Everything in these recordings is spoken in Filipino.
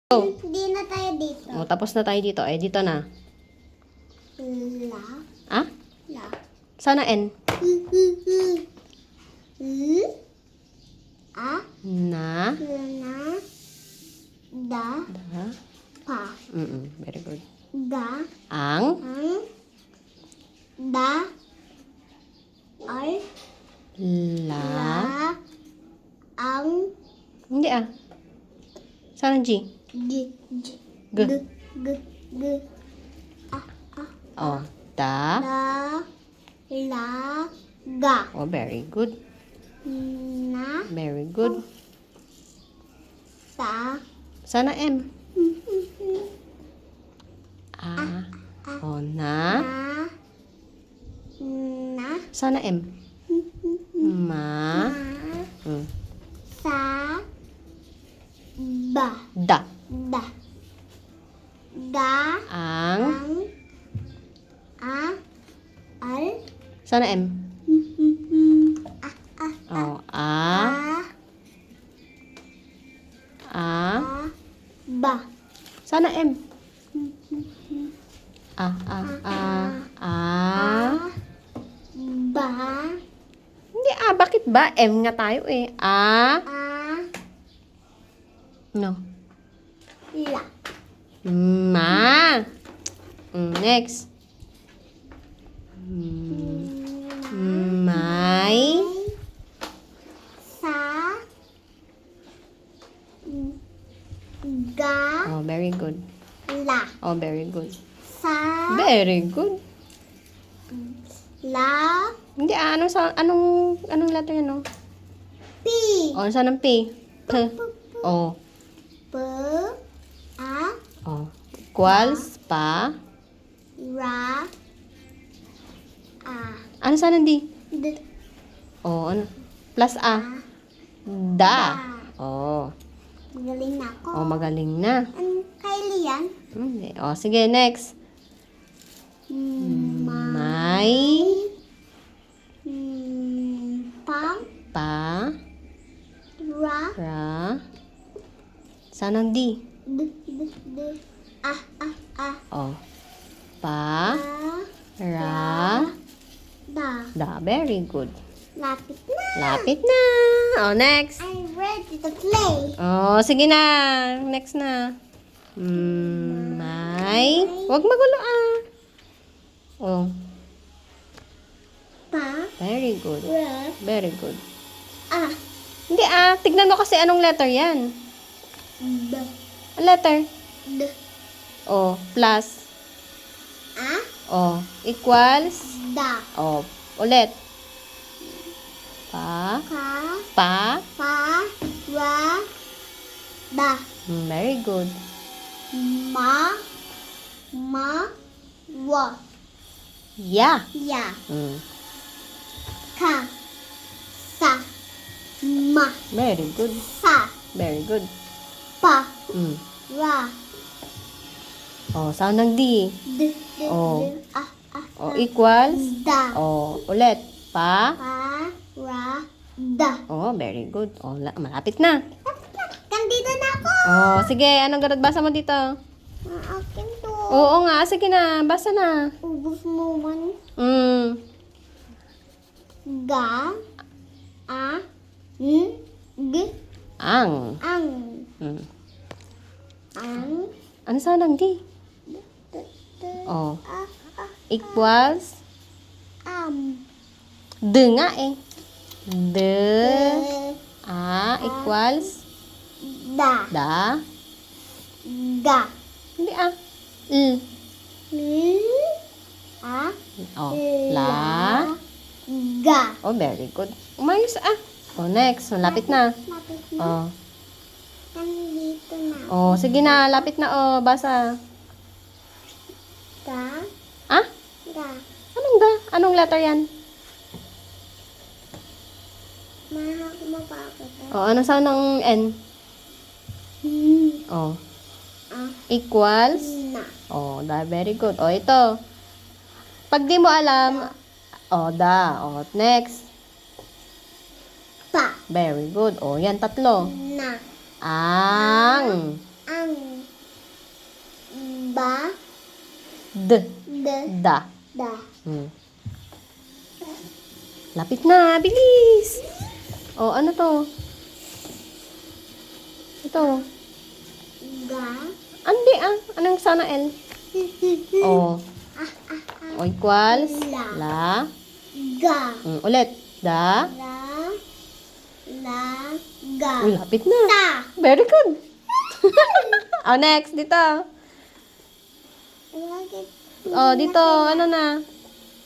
Oh. Hindi na tayo dito. Oh, tapos na tayo dito. Eh, dito na. La. Ah? La. Sana N? L. A. Na. Na. Da. Da. Pa. Very good. Ga. Ang. Ang. Da. Al. La. La. Ang. Hindi ah. Sana G? G. G. G. G. G. A. A. Oh. Da. Da. La. Ga. Oh, very good. Na. Very good. Sa. Sana M? Ah. Oh, na. Na. Na. Sana M? Ma. Ma. Mm. Sa. Ba. Da. Da. Ga. Ang. Ang. A. Al. Sana M? A. A. Oh, A. A. A. A. Ba. Sana M? A. A. A. A. Ba. Hindi A. Bakit ba? M nga tayo eh. A. A. No. La. Ma. Next. May. Sa. Ga. Oh, very good. La. Oh, very good. Sa. Very good. La. Hindi anong letter yan, no? P. Oh, saan ang P? P. Oh. P. A. Oh. Equals pa. Ra. A. Ano saan ang D? D. Oh, ano? Plus A. Da. Oh. Magaling na ako. Oh, magaling na. Kylie yan. Hindi. Oh, sige, next. May. Pang. Pa. Ra. Ra. Saan ang D? D. D. D. A. A. A. Oh. Pa. A. Ra. Da. Da. Very good. Lapit na. Lapit na. Oh, next. I'm ready to play. Oh, sige na. Next na. May. Huwag magulo ah. Oh, Pa. very good. Ra. Very good. A. Hindi ah. Tignan mo kasi anong letter yan. D. Ang letter. D. Oh, plus. A. Oh, equals. Da. Oh, ulit. Pa. Ka. Pa. Pa. Ra. Da. Very good. Ma. Ma. Wa. Yeah. Ya. Mm. Ka. Sa. Ma. Very good. Sa. Very good. Pa. Mm. Ra. Oh, saan ang D? D. D. Oh. D. A. A. Oh, equals. Da. Oh, ulit. Pa. Pa. Ra. Da. Oh, very good. Oh, malapit na. Kandito na ako. Oh, sige. Anong ganun? Basa mo dito. Ang akin to. Oo nga. Sige na. Basa na. Ubus mo man. Ga. A. N. G. Ang. Ang. Mm. Ang. Ano saan ang D? D. D. Oh, A. A. equals. D nga eh. D. A equals. Da. Da. Ga. Hindi ah. L. L. A. Oh, la. Ga. Oh, very good. Umayos ah. Oh, next. Malapit na. Lapit na. Oh. Nandito na. Oh, sige na. Lapit na. Oh, basa. Ga. Ah? Ga. Anong da? Anong letter yan? Mahal mo pa ako. Oh, ano saan ng N? Oh. A. Equals. Na. Oh, da. Very good. Oh, ito. Pag di mo alam, oh, da. Oh, next. Pa. Very good. Oh, yan, tatlo. Na. Ang. Ang. Ba. D. De. Da. Da. Hmm. Lapit na, bilis. Oh, ano to? Ito. Ga. Andi ah. Anong sana L? Oh. O equals? La. Ga. Ulit. Da. La. La. Ga. Uy, lapit na. Ta. Very good. Oh, next. Dito. Bakit? Oh, dito. Ano na?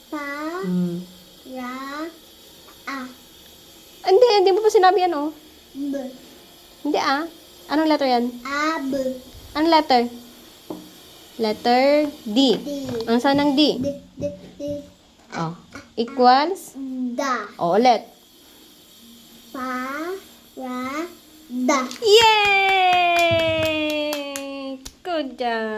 Pa. Hmm. Ra. A. Hindi mo pa sinabi yan, oh. B. Hindi ah. Anong letter yan? A. B. Anong letter? Letter D. D. Ang saan ng D? D. D. D. Oh. Equals? Da. Oh, ulit. Pa. Ra. Da. Yay! Good job.